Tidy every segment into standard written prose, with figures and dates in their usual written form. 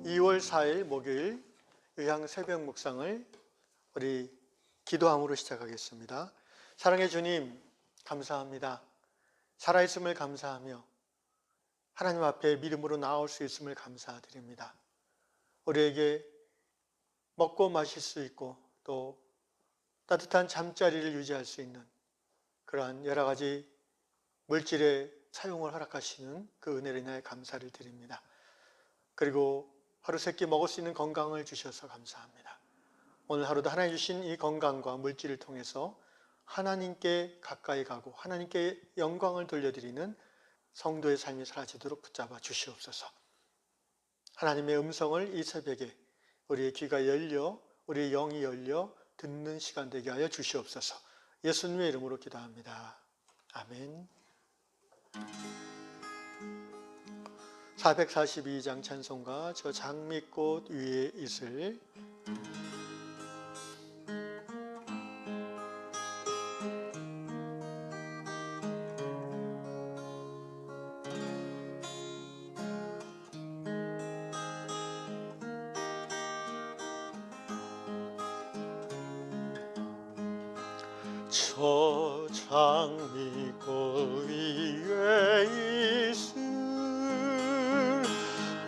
2월 4일 목요일 의향 새벽 묵상을 우리 기도함으로 시작하겠습니다. 사랑의 주님, 감사합니다. 살아있음을 감사하며 하나님 앞에 믿음으로 나올 수 있음을 감사드립니다. 우리에게 먹고 마실 수 있고 또 따뜻한 잠자리를 유지할 수 있는 그러한 여러 가지 물질의 사용을 허락하시는 그 은혜로 인하여 감사를 드립니다. 그리고 하루 세끼 먹을 수 있는 건강을 주셔서 감사합니다. 오늘 하루도 하나님 주신 이 건강과 물질을 통해서 하나님께 가까이 가고 하나님께 영광을 돌려드리는 성도의 삶이 사라지도록 붙잡아 주시옵소서. 하나님의 음성을 이 새벽에 우리의 귀가 열려 우리의 영이 열려 듣는 시간 되게 하여 주시옵소서. 예수님의 이름으로 기도합니다. 아멘. 442장 찬송가 저 장미꽃 위에 있을 저 장미꽃 위에 있을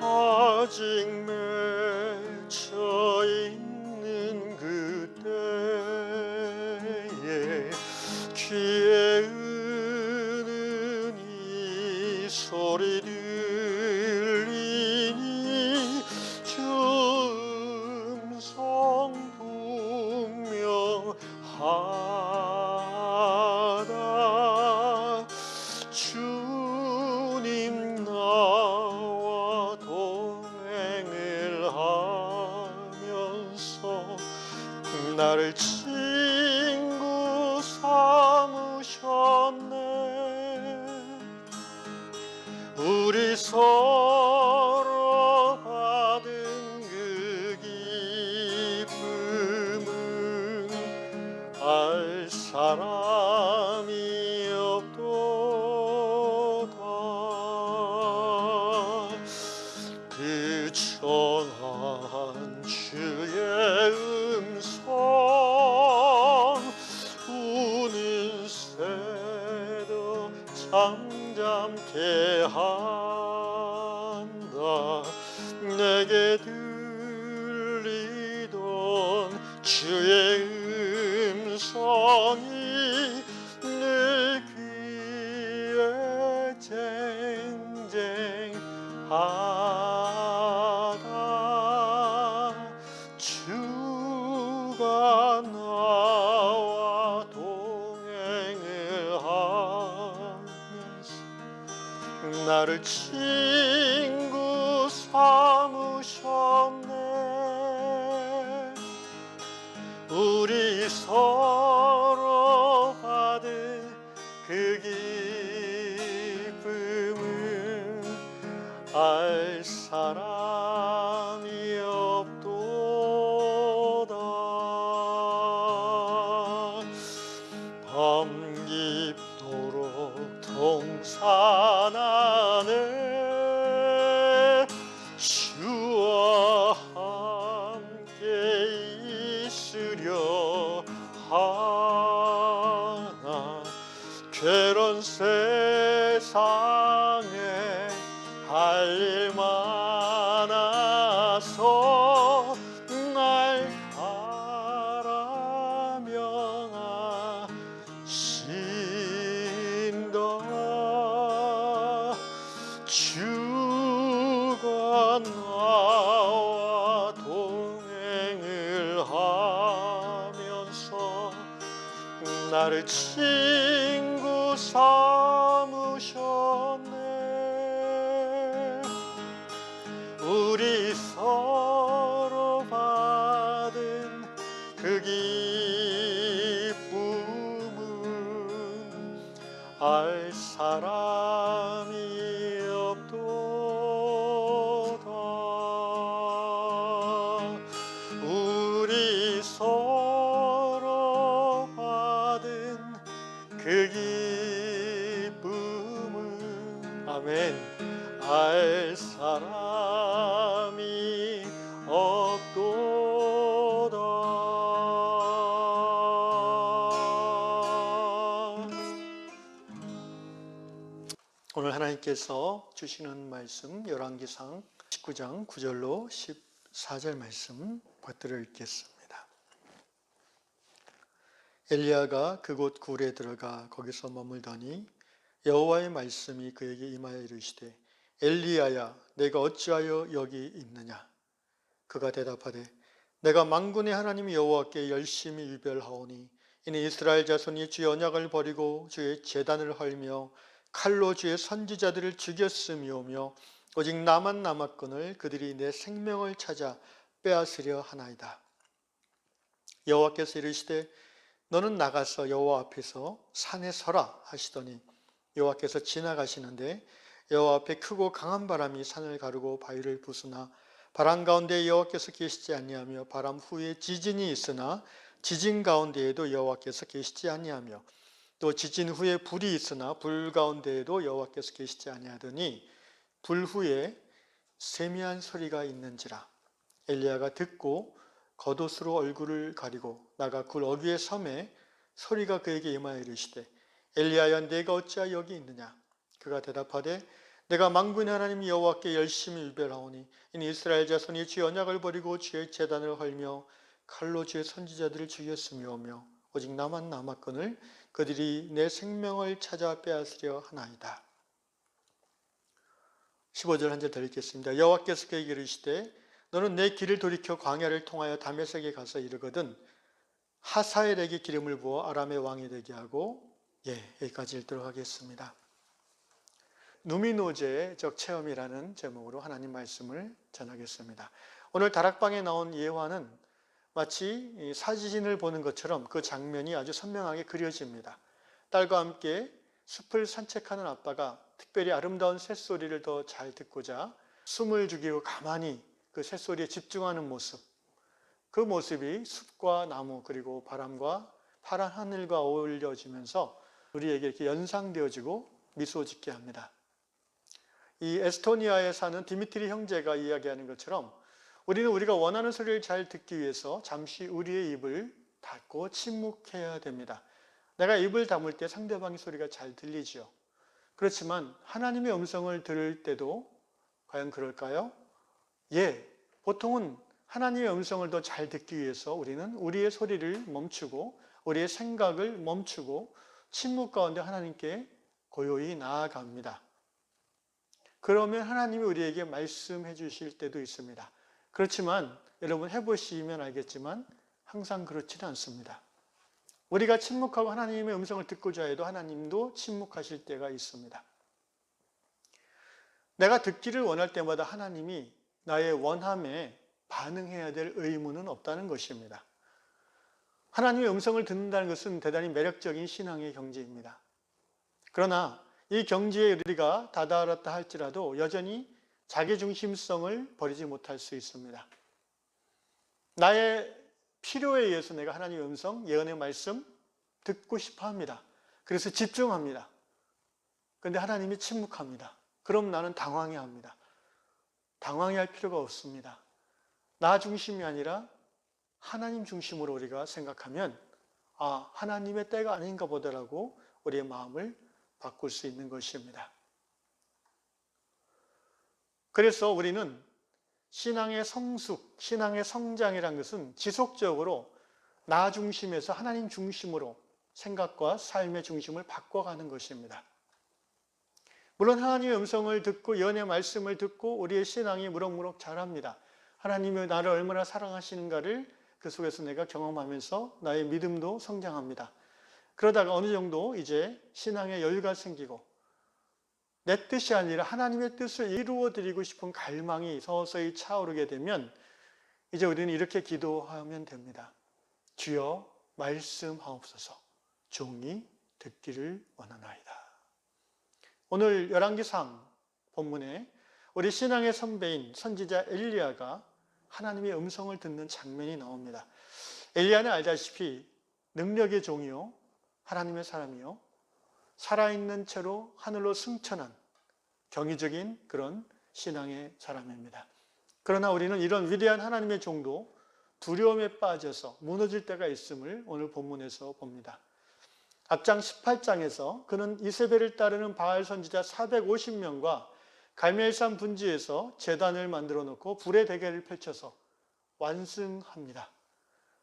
아직 맺혀 있는 그때에 귀에 은은 이 소리 들리니 주 음성 분명하다. 주님 나와 동행을 하면서 나를 친구 삼으셨네. 우리 서로 받은 그 기쁨은 알 사람이 없도다. 그 전한 주의 음성 우는 새도 잠잠케 한다. 내게 들리던 주의 음성이 내 귀에 쟁쟁하다. 주가 나와 동행을 하면서 나를 친구 삼으셨네. 우리 서로 받은 그 기쁨은 알 사람이 없도다. 밤 깊도록 동산 안에 주와 함께 있으려 하나. 괴로운 세상에 할 일 많아서 날 바라며 하신다. 주가 나와 동행을 하면서 나를 친구 삼으셨네. 우리 서로 받은 그 기쁨은 알 사람이 없도다. 우리 서로 받은 그 기쁨은 아멘 알 사람이 오늘 하나님께서 주시는 말씀 열왕기상 19장 9절로 14절 말씀 받들어 읽겠습니다. 엘리야가 그곳 굴에 들어가 거기서 머물더니 여호와의 말씀이 그에게 임하여 이르시되 엘리야야 내가 어찌하여 여기 있느냐. 그가 대답하되 내가 만군의 하나님 여호와께 열심히 유별하오니 이는 이스라엘 자손이 주의 언약을 버리고 주의 제단을 헐며 칼로 주의 선지자들을 죽였음이오며 오직 나만 남았거늘 그들이 내 생명을 찾아 빼앗으려 하나이다. 여호와께서 이르시되 너는 나가서 여호와 앞에서 산에 서라 하시더니 여호와께서 지나가시는데 여호와 앞에 크고 강한 바람이 산을 가르고 바위를 부수나 바람 가운데 여호와께서 계시지 아니하며 바람 후에 지진이 있으나 지진 가운데에도 여호와께서 계시지 아니하며 또 지진 후에 불이 있으나 불 가운데에도 여호와께서 계시지 아니하더니 불 후에 세미한 소리가 있는지라. 엘리야가 듣고 겉옷으로 얼굴을 가리고 나가 굴 어귀에 섬에 소리가 그에게 임하여 이르시되 엘리야야 내가 어찌하여 여기 있느냐. 그가 대답하되 내가 만군의 하나님 여호와께 열심히 유별하오니 이는 이스라엘 자손이 주의 언약을 버리고 주의 제단을 헐며 칼로 주의 선지자들을 죽였으며오며 오직 나만 남았거늘 그들이 내 생명을 찾아 빼앗으려 하나이다. 15절 한 절 더 읽겠습니다. 여호와께서 그에게 이르시되 너는 내 길을 돌이켜 광야를 통하여 다메섹에 가서 이르거든 하사엘에게 기름을 부어 아람의 왕이 되게 하고 여기까지 읽도록 하겠습니다. 누미노제적 체험이라는 제목으로 하나님 말씀을 전하겠습니다. 오늘 다락방에 나온 예화는 마치 사진을 보는 것처럼 그 장면이 아주 선명하게 그려집니다. 딸과 함께 숲을 산책하는 아빠가 특별히 아름다운 새소리를 더 잘 듣고자 숨을 죽이고 가만히 그 새소리에 집중하는 모습, 그 모습이 숲과 나무 그리고 바람과 파란 하늘과 어울려지면서 우리에게 이렇게 연상되어지고 미소 짓게 합니다. 이 에스토니아에 사는 디미트리 형제가 이야기하는 것처럼 우리는 우리가 원하는 소리를 잘 듣기 위해서 잠시 우리의 입을 닫고 침묵해야 됩니다. 내가 입을 다물 때 상대방의 소리가 잘 들리지요. 그렇지만 하나님의 음성을 들을 때도 과연 그럴까요? 보통은 하나님의 음성을 더 잘 듣기 위해서 우리는 우리의 소리를 멈추고 우리의 생각을 멈추고 침묵 가운데 하나님께 고요히 나아갑니다. 그러면 하나님이 우리에게 말씀해 주실 때도 있습니다. 그렇지만 여러분 해보시면 알겠지만 항상 그렇지는 않습니다. 우리가 침묵하고 하나님의 음성을 듣고자 해도 하나님도 침묵하실 때가 있습니다. 내가 듣기를 원할 때마다 하나님이 나의 원함에 반응해야 될 의무는 없다는 것입니다. 하나님의 음성을 듣는다는 것은 대단히 매력적인 신앙의 경지입니다. 그러나 이 경지에 우리가 다다랐다 할지라도 여전히 자기중심성을 버리지 못할 수 있습니다. 나의 필요에 의해서 내가 하나님의 음성, 예언의 말씀 듣고 싶어 합니다. 그래서 집중합니다. 그런데 하나님이 침묵합니다. 그럼 나는 당황해 합니다. 당황해 할 필요가 없습니다. 나 중심이 아니라 하나님 중심으로 우리가 생각하면 하나님의 때가 아닌가 보다라고 우리의 마음을 바꿀 수 있는 것입니다. 그래서 우리는 신앙의 성숙, 신앙의 성장이라는 것은 지속적으로 나 중심에서 하나님 중심으로 생각과 삶의 중심을 바꿔가는 것입니다. 물론 하나님의 음성을 듣고 예언의 말씀을 듣고 우리의 신앙이 무럭무럭 자랍니다. 하나님이 나를 얼마나 사랑하시는가를 그 속에서 내가 경험하면서 나의 믿음도 성장합니다. 그러다가 어느 정도 이제 신앙의 여유가 생기고 내 뜻이 아니라 하나님의 뜻을 이루어드리고 싶은 갈망이 서서히 차오르게 되면 이제 우리는 이렇게 기도하면 됩니다. 주여 말씀하옵소서. 종이 듣기를 원하나이다. 오늘 열왕기상 본문에 우리 신앙의 선배인 선지자 엘리야가 하나님의 음성을 듣는 장면이 나옵니다. 엘리야는 알다시피 능력의 종이요 하나님의 사람이요 살아있는 채로 하늘로 승천한 경이적인 그런 신앙의 사람입니다. 그러나 우리는 이런 위대한 하나님의 종도 두려움에 빠져서 무너질 때가 있음을 오늘 본문에서 봅니다. 앞장 18장에서 그는 이세벨을 따르는 바알 선지자 450명과 갈멜산 분지에서 제단을 만들어 놓고 불의 대결을 펼쳐서 완승합니다.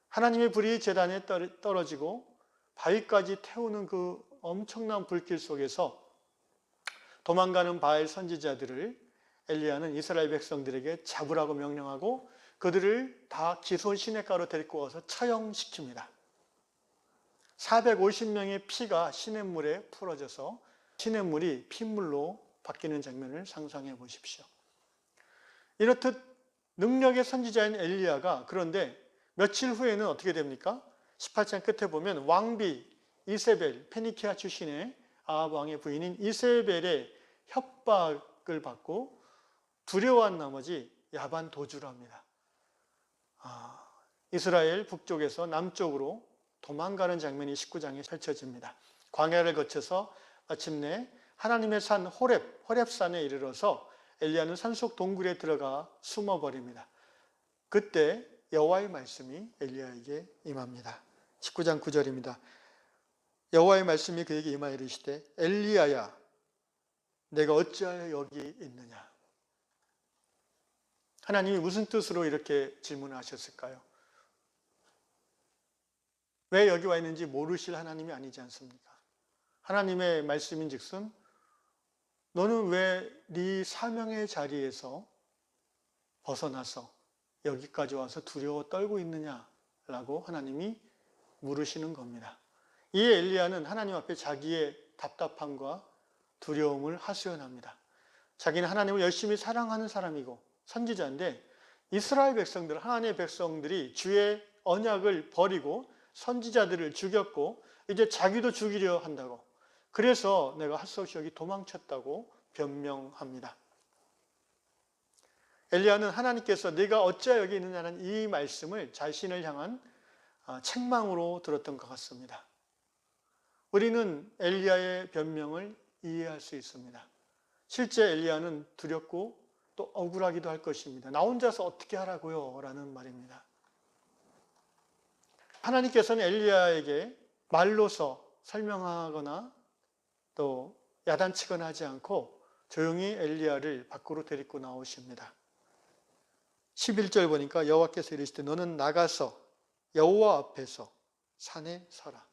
하나님의 불이 제단에 떨어지고 바위까지 태우는 그 엄청난 불길 속에서 도망가는 바알 선지자들을 엘리야는 이스라엘 백성들에게 잡으라고 명령하고 그들을 다 기손 시냇가로 데리고 와서 처형시킵니다. 450명의 피가 시냇물에 풀어져서 시냇물이 핏물로 바뀌는 장면을 상상해 보십시오. 이렇듯 능력의 선지자인 엘리야가 그런데 며칠 후에는 어떻게 됩니까? 18장 끝에 보면 왕비 이세벨, 페니키아 출신의 아합 왕의 부인인 이세벨의 협박을 받고 두려워한 나머지 야반 도주를 합니다. 이스라엘 북쪽에서 남쪽으로 도망가는 장면이 19장에 펼쳐집니다. 광야를 거쳐서 마침내 하나님의 산 호렙산에 이르러서 엘리야는 산속 동굴에 들어가 숨어버립니다. 그때 여호와의 말씀이 엘리야에게 임합니다. 19장 9절입니다. 여호와의 말씀이 그에게 임하여 이르시되 엘리야야 내가 어찌하여 여기 있느냐. 하나님이 무슨 뜻으로 이렇게 질문을 하셨을까요? 왜 여기 와 있는지 모르실 하나님이 아니지 않습니까? 하나님의 말씀인즉슨 너는 왜 네 사명의 자리에서 벗어나서 여기까지 와서 두려워 떨고 있느냐라고 하나님이 물으시는 겁니다. 이에 엘리야는 하나님 앞에 자기의 답답함과 두려움을 하소연합니다. 자기는 하나님을 열심히 사랑하는 사람이고 선지자인데 이스라엘 백성들, 하나님의 백성들이 주의 언약을 버리고 선지자들을 죽였고 이제 자기도 죽이려 한다고. 그래서 내가 할 수 없이 여기 도망쳤다고 변명합니다. 엘리야는 하나님께서 네가 어찌하여 여기 있느냐는 이 말씀을 자신을 향한 책망으로 들었던 것 같습니다. 우리는 엘리야의 변명을 이해할 수 있습니다. 실제 엘리야는 두렵고 또 억울하기도 할 것입니다. 나 혼자서 어떻게 하라고요? 라는 말입니다. 하나님께서는 엘리야에게 말로서 설명하거나 또 야단치거나 하지 않고 조용히 엘리야를 밖으로 데리고 나오십니다. 11절 보니까 여호와께서 이르시되 너는 나가서 여호와 앞에서 산에 서라.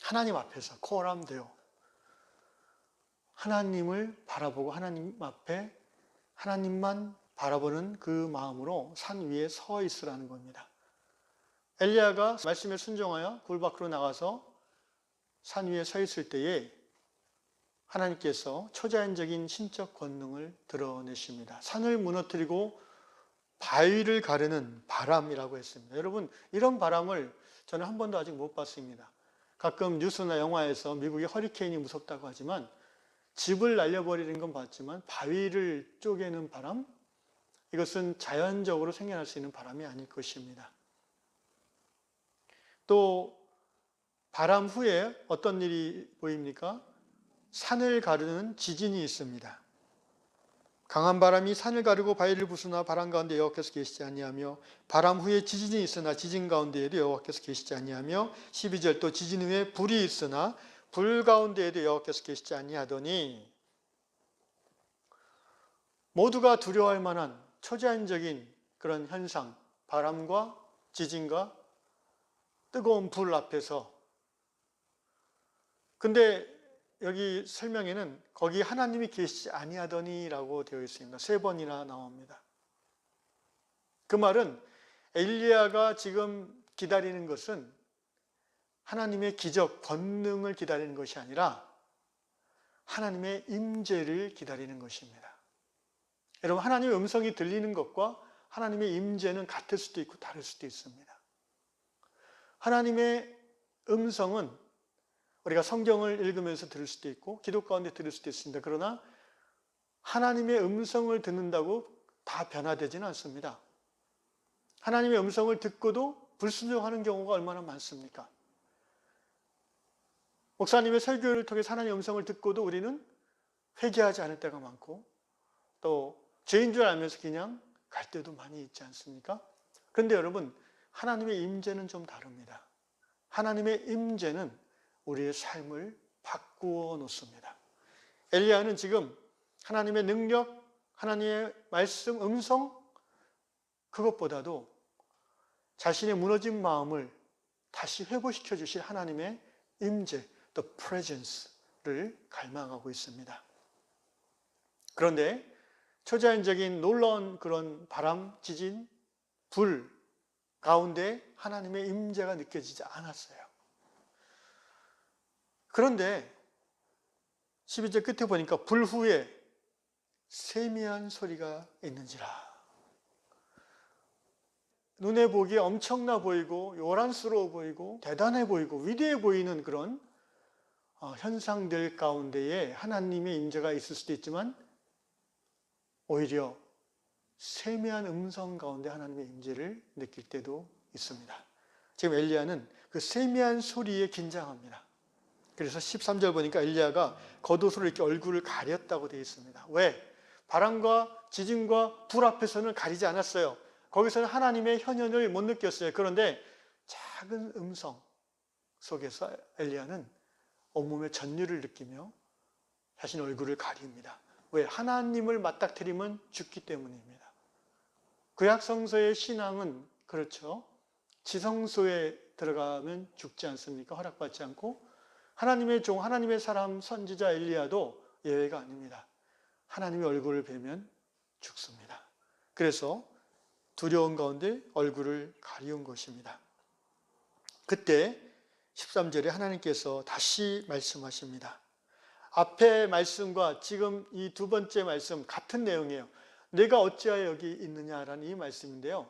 하나님 앞에서 코람되어 하나님을 바라보고 하나님 앞에 하나님만 바라보는 그 마음으로 산 위에 서 있으라는 겁니다. 엘리야가 말씀에 순종하여 굴 밖으로 나가서 산 위에 서 있을 때에 하나님께서 초자연적인 신적 권능을 드러내십니다. 산을 무너뜨리고 바위를 가르는 바람이라고 했습니다. 여러분, 이런 바람을 저는 한 번도 아직 못 봤습니다. 가끔 뉴스나 영화에서 미국의 허리케인이 무섭다고 하지만 집을 날려버리는 건 봤지만 바위를 쪼개는 바람? 이것은 자연적으로 생겨날 수 있는 바람이 아닐 것입니다. 또 바람 후에 어떤 일이 보입니까? 산을 가르는 지진이 있습니다. 강한 바람이 산을 가르고 바위를 부수나 바람 가운데 여호와께서 계시지 아니하며 바람 후에 지진이 있으나 지진 가운데에도 여호와께서 계시지 아니하며 12절 또 지진 후에 불이 있으나 불 가운데에도 여호와께서 계시지 아니하더니 모두가 두려워할 만한 초자연적인 그런 현상, 바람과 지진과 뜨거운 불 앞에서 근데 여기 설명에는 거기 하나님이 계시지 아니하더니라고 되어 있습니다. 3번이나 나옵니다. 그 말은 엘리야가 지금 기다리는 것은 하나님의 기적, 권능을 기다리는 것이 아니라 하나님의 임재를 기다리는 것입니다. 여러분, 하나님의 음성이 들리는 것과 하나님의 임재는 같을 수도 있고 다를 수도 있습니다. 하나님의 음성은 우리가 성경을 읽으면서 들을 수도 있고 기도 가운데 들을 수도 있습니다. 그러나 하나님의 음성을 듣는다고 다 변화되지는 않습니다. 하나님의 음성을 듣고도 불순종하는 경우가 얼마나 많습니까? 목사님의 설교를 통해서 하나님의 음성을 듣고도 우리는 회개하지 않을 때가 많고 또 죄인 줄 알면서 그냥 갈 때도 많이 있지 않습니까? 그런데 여러분, 하나님의 임재는 좀 다릅니다. 하나님의 임재는 우리의 삶을 바꾸어 놓습니다. 엘리야는 지금 하나님의 능력, 하나님의 말씀, 음성, 그것보다도 자신의 무너진 마음을 다시 회복시켜 주실 하나님의 임재, the presence를 갈망하고 있습니다. 그런데 초자연적인 놀라운 그런 바람, 지진, 불 가운데 하나님의 임재가 느껴지지 않았어요. 그런데 12절 끝에 보니까 불 후에 세미한 소리가 있는지라. 눈에 보기에 엄청나 보이고 요란스러워 보이고 대단해 보이고 위대해 보이는 그런 현상들 가운데에 하나님의 임재가 있을 수도 있지만 오히려 세미한 음성 가운데 하나님의 임재를 느낄 때도 있습니다. 지금 엘리야는 그 세미한 소리에 긴장합니다. 그래서 13절 보니까 엘리야가 겉옷으로 이렇게 얼굴을 가렸다고 되어 있습니다. 왜? 바람과 지진과 불 앞에서는 가리지 않았어요. 거기서는 하나님의 현현을 못 느꼈어요. 그런데 작은 음성 속에서 엘리야는 온몸의 전율을 느끼며 자신의 얼굴을 가립니다. 왜? 하나님을 맞닥뜨리면 죽기 때문입니다. 구약성서의 신앙은 그렇죠. 지성소에 들어가면 죽지 않습니까? 허락받지 않고. 하나님의 종, 하나님의 사람, 선지자 엘리야도 예외가 아닙니다. 하나님의 얼굴을 뵈면 죽습니다. 그래서 두려운 가운데 얼굴을 가리운 것입니다. 그때 13절에 하나님께서 다시 말씀하십니다. 앞의 말씀과 지금 이 두 번째 말씀 같은 내용이에요. 내가 어찌하여 여기 있느냐라는 이 말씀인데요.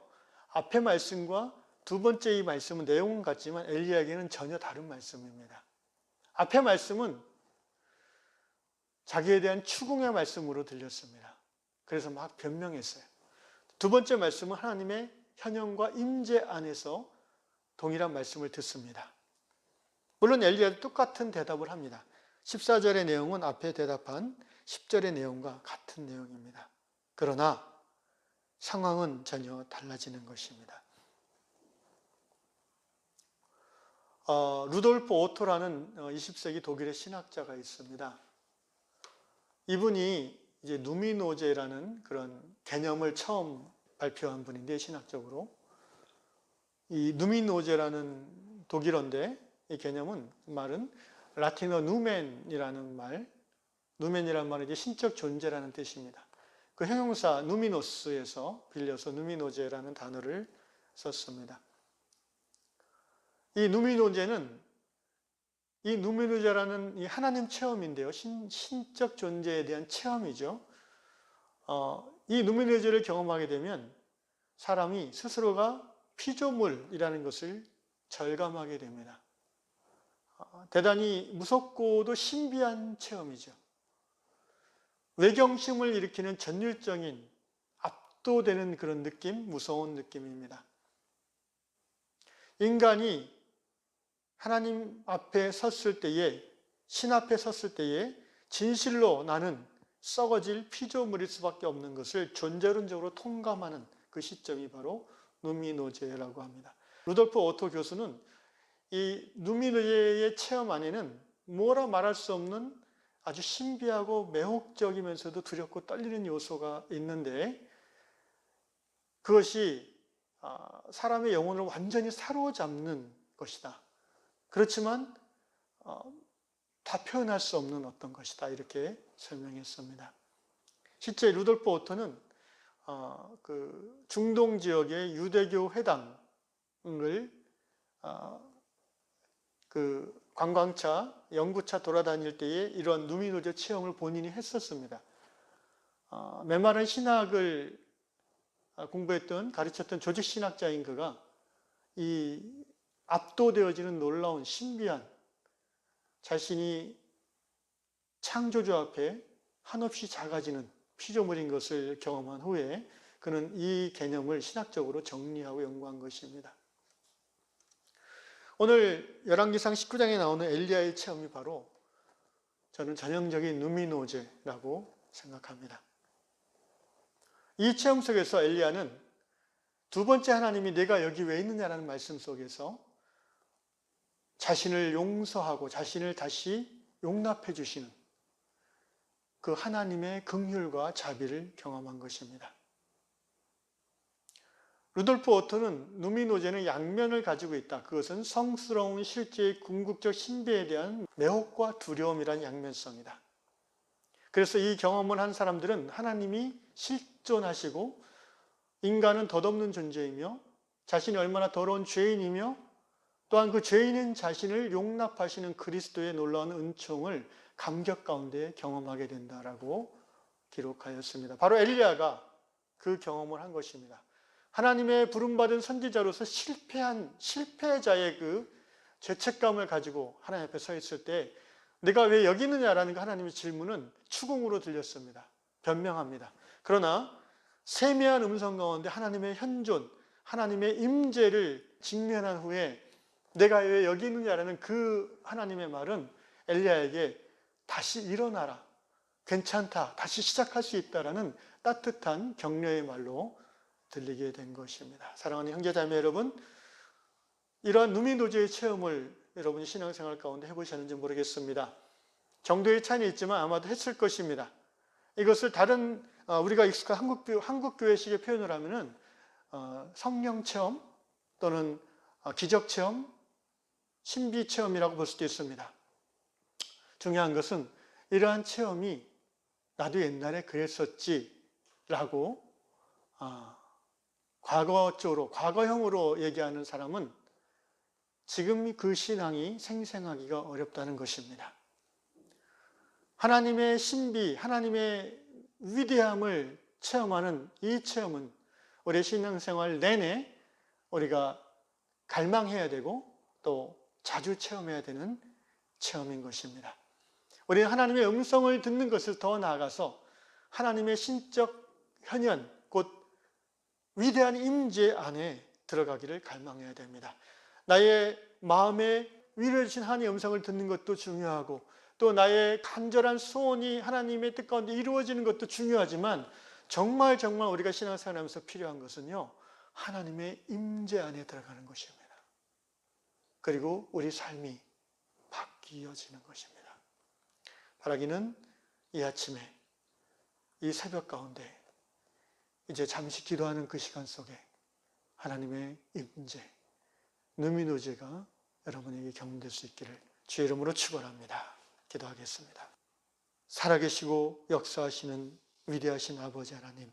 앞의 말씀과 두 번째 이 말씀은 내용은 같지만 엘리야에게는 전혀 다른 말씀입니다. 앞의 말씀은 자기에 대한 추궁의 말씀으로 들렸습니다. 그래서 막 변명했어요. 두 번째 말씀은 하나님의 현현과 임재 안에서 동일한 말씀을 듣습니다. 물론 엘리야도 똑같은 대답을 합니다. 14절의 내용은 앞에 대답한 10절의 내용과 같은 내용입니다. 그러나 상황은 전혀 달라지는 것입니다. 루돌프 오토라는 20세기 독일의 신학자가 있습니다. 이분이 이제 누미노제라는 그런 개념을 처음 발표한 분인데, 신학적으로 이 누미노제라는 독일어인데 이 개념은 말은 라틴어 누멘이라는 말, 누멘이라는 말은 이제 신적 존재라는 뜻입니다. 그 형용사 누미노스에서 빌려서 누미노제라는 단어를 썼습니다. 이 누미노제는 이 누미노제라는 이 하나님 체험인데요. 신적 존재에 대한 체험이죠. 이 누미노제를 경험하게 되면 사람이 스스로가 피조물이라는 것을 절감하게 됩니다. 대단히 무섭고도 신비한 체험이죠. 외경심을 일으키는 전율적인 압도되는 그런 느낌, 무서운 느낌입니다. 인간이 하나님 앞에 섰을 때에, 신 앞에 섰을 때에 진실로 나는 썩어질 피조물일 수밖에 없는 것을 존재론적으로 통감하는 그 시점이 바로 누미노제라고 합니다. 루돌프 오토 교수는 이 누미노제의 체험 안에는 뭐라 말할 수 없는 아주 신비하고 매혹적이면서도 두렵고 떨리는 요소가 있는데, 그것이 사람의 영혼을 완전히 사로잡는 것이다. 그렇지만 다 표현할 수 없는 어떤 것이다, 이렇게 설명했습니다. 실제 루돌프 오토는 그 중동 지역의 유대교 회당을 그 관광차, 연구차 돌아다닐 때에 이런 누미노제 체험을 본인이 했었습니다. 메마른 신학을 공부했던, 가르쳤던 조직신학자인 그가 이 압도되어지는 놀라운 신비한, 자신이 창조주 앞에 한없이 작아지는 피조물인 것을 경험한 후에 그는 이 개념을 신학적으로 정리하고 연구한 것입니다. 오늘 열왕기상 19장에 나오는 엘리야의 체험이 바로 저는 전형적인 누미노제라고 생각합니다. 이 체험 속에서 엘리야는 두 번째 하나님이 내가 여기 왜 있느냐라는 말씀 속에서 자신을 용서하고 자신을 다시 용납해 주시는 그 하나님의 긍휼과 자비를 경험한 것입니다. 루돌프 오토는 누미노제는 양면을 가지고 있다. 그것은 성스러운 실제의 궁극적 신비에 대한 매혹과 두려움이란 양면성이다. 그래서 이 경험을 한 사람들은 하나님이 실존하시고 인간은 덧없는 존재이며 자신이 얼마나 더러운 죄인이며 또한 그 죄인인 자신을 용납하시는 그리스도의 놀라운 은총을 감격 가운데 경험하게 된다라고 기록하였습니다. 바로 엘리야가 그 경험을 한 것입니다. 하나님의 부름받은 선지자로서 실패자의 그 죄책감을 가지고 하나님 앞에 서 있을 때 내가 왜 여기 있느냐라는 하나님의 질문은 추궁으로 들렸습니다. 변명합니다. 그러나 세미한 음성 가운데 하나님의 현존, 하나님의 임재를 직면한 후에 내가 왜 여기 있느냐라는 그 하나님의 말은 엘리야에게 다시 일어나라, 괜찮다, 다시 시작할 수 있다라는 따뜻한 격려의 말로 들리게 된 것입니다. 사랑하는 형제자매 여러분, 이러한 누미노제의 체험을 여러분이 신앙생활 가운데 해보셨는지 모르겠습니다. 정도의 차이는 있지만 아마도 했을 것입니다. 이것을 다른 우리가 익숙한 한국교회식의 표현을 하면은 성령체험 또는 기적체험, 신비체험이라고 볼 수도 있습니다. 중요한 것은 이러한 체험이 나도 옛날에 그랬었지라고 과거형으로 얘기하는 사람은 지금 그 신앙이 생생하기가 어렵다는 것입니다. 하나님의 신비, 하나님의 위대함을 체험하는 이 체험은 우리의 신앙생활 내내 우리가 갈망해야 되고 또 자주 체험해야 되는 체험인 것입니다. 우리는 하나님의 음성을 듣는 것을 더 나아가서 하나님의 신적 현현, 곧 위대한 임재 안에 들어가기를 갈망해야 됩니다. 나의 마음에 위로해 주신 하나님의 음성을 듣는 것도 중요하고 또 나의 간절한 소원이 하나님의 뜻 가운데 이루어지는 것도 중요하지만 정말 우리가 신앙생활하면서 필요한 것은요, 하나님의 임재 안에 들어가는 것입니다. 그리고 우리 삶이 바뀌어지는 것입니다. 바라기는 이 아침에 이 새벽 가운데 이제 잠시 기도하는 그 시간 속에 하나님의 임재, 누미노제가 여러분에게 경험될 수 있기를 주의 이름으로 축원합니다. 기도하겠습니다. 살아계시고 역사하시는 위대하신 아버지 하나님,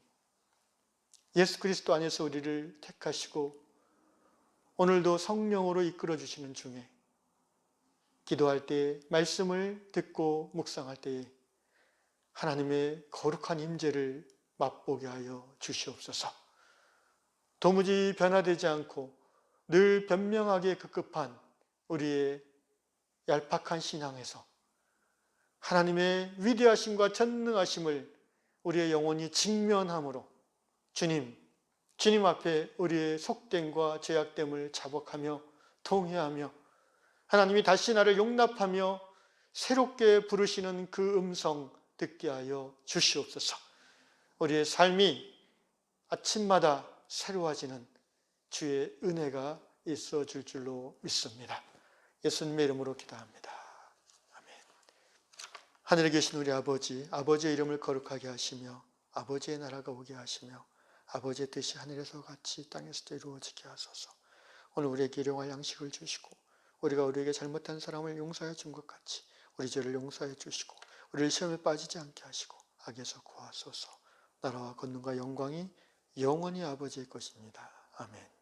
예수 그리스도 안에서 우리를 택하시고 오늘도 성령으로 이끌어 주시는 중에 기도할 때, 말씀을 듣고 묵상할 때에 하나님의 거룩한 임재를 맛보게 하여 주시옵소서. 도무지 변화되지 않고 늘 변명하기에 급급한 우리의 얄팍한 신앙에서 하나님의 위대하심과 전능하심을 우리의 영혼이 직면함으로 주님 앞에 우리의 속됨과 죄악됨을 자복하며 통회하며 하나님이 다시 나를 용납하며 새롭게 부르시는 그 음성 듣게 하여 주시옵소서. 우리의 삶이 아침마다 새로워지는 주의 은혜가 있어 줄 줄로 믿습니다. 예수님의 이름으로 기도합니다. 아멘. 하늘에 계신 우리 아버지, 아버지의 이름을 거룩하게 하시며 아버지의 나라가 오게 하시며 아버지의 뜻이 하늘에서 같이 땅에서도 이루어지게 하소서. 오늘 우리에게 일용할 양식을 주시고 우리가 우리에게 잘못한 사람을 용서해 준 것 같이 우리 죄를 용서해 주시고 우리를 시험에 빠지지 않게 하시고 악에서 구하소서. 나라와 권능과 영광이 영원히 아버지의 것입니다. 아멘.